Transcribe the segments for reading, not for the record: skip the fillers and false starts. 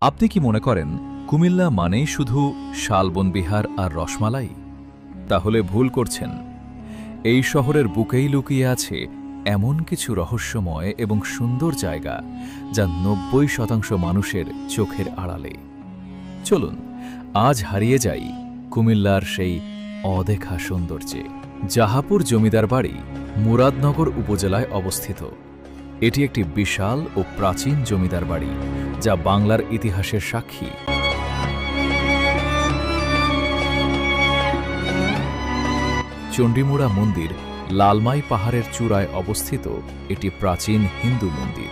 আপনি কি মনে করেন কুমিল্লা মানেই শুধু শালবন বিহার আর রসমালাই? তাহলে ভুল করছেন। এই শহরের বুকেই লুকিয়ে আছে এমন কিছু রহস্যময় এবং সুন্দর জায়গা যা ৯০% মানুষের চোখের আড়ালে। চলুন আজ হারিয়ে যাই কুমিল্লার সেই অদেখা সৌন্দর্যে। জাহাপুর জমিদার বাড়ি মুরাদনগর উপজেলায় অবস্থিত। এটি একটি বিশাল ও প্রাচীন জমিদার বাড়ি যা বাংলার ইতিহাসের সাক্ষী। চণ্ডীমুড়া মন্দির লালমাই পাহাড়ের চূড়ায় অবস্থিত এটি প্রাচীন হিন্দু মন্দির।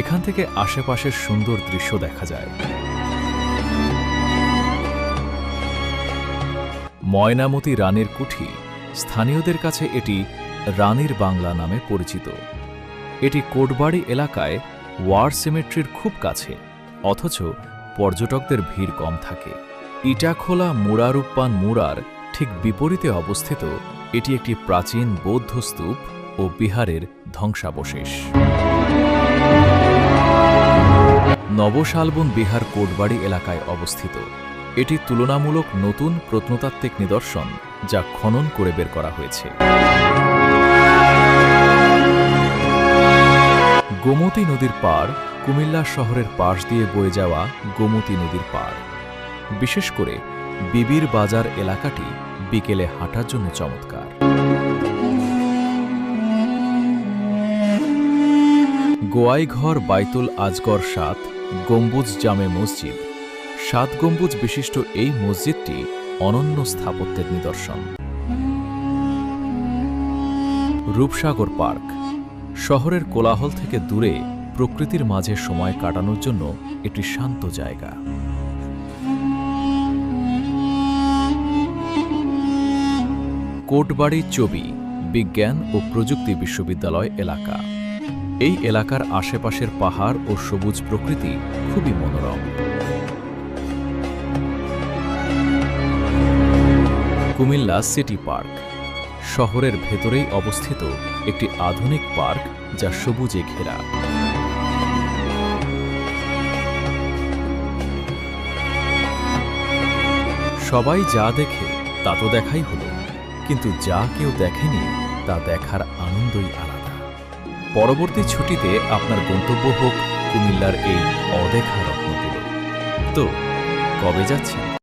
এখান থেকে আশেপাশের সুন্দর দৃশ্য দেখা যায়। ময়নামতি রানীর কুঠি, স্থানীয়দের কাছে এটি রানীর বাংলা নামে পরিচিত। এটি কোটবাড়ি এলাকায় ওয়ার সিমেট্রির খুব কাছে, অথচ পর্যটকদের ভিড় কম থাকে। ইটাখোলা মুড়ারুপ্পান মুড়ার ঠিক বিপরীতে অবস্থিত এটি একটি প্রাচীন বৌদ্ধ স্তূপ ও বিহারের ধ্বংসাবশেষ। নবশালবন বিহার কোটবাড়ি এলাকায় অবস্থিত। এটি তুলনামূলক নতুন প্রত্নতাত্ত্বিক নিদর্শন যা খনন করে বের করা হয়েছে। গোমতী নদীর পাড় কুমিল্লা শহরের পাশ দিয়ে বয়ে যাওয়া গোমতী নদীর পাড়। বিশেষ করে বিবির বাজার এলাকাটি বিকেলে হাঁটার জন্য চমৎকার। গোয়াইঘর বাইতুল আজগর ৭ গম্বুজ জামে মসজিদ। ৭ গম্বুজ বিশিষ্ট এই মসজিদটি অনন্য স্থাপত্যের নিদর্শন। রূপসাগর পার্ক শহরের কোলাহল থেকে দূরে প্রকৃতির মাঝে সময় কাটানোর জন্য একটি শান্ত জায়গা। কোটবাড়ি চবি বিজ্ঞান ও প্রযুক্তি বিশ্ববিদ্যালয় এলাকা। এই এলাকার আশেপাশের পাহাড় ও সবুজ প্রকৃতি খুবই মনোরম। কুমিল্লা সিটি পার্ক শহরের ভেতরেই অবস্থিত একটি আধুনিক পার্ক যা সবুজে ঘেরা। সবাই যা দেখে তা তো দেখাই হলো, কিন্তু যা কেউ দেখেনি তা দেখার আনন্দই আলাদা। পরবর্তী ছুটিতে আপনার গন্তব্য হোক কুমিল্লার এই অদেখা রত্নগুলো। তো কবে যাচ্ছেন?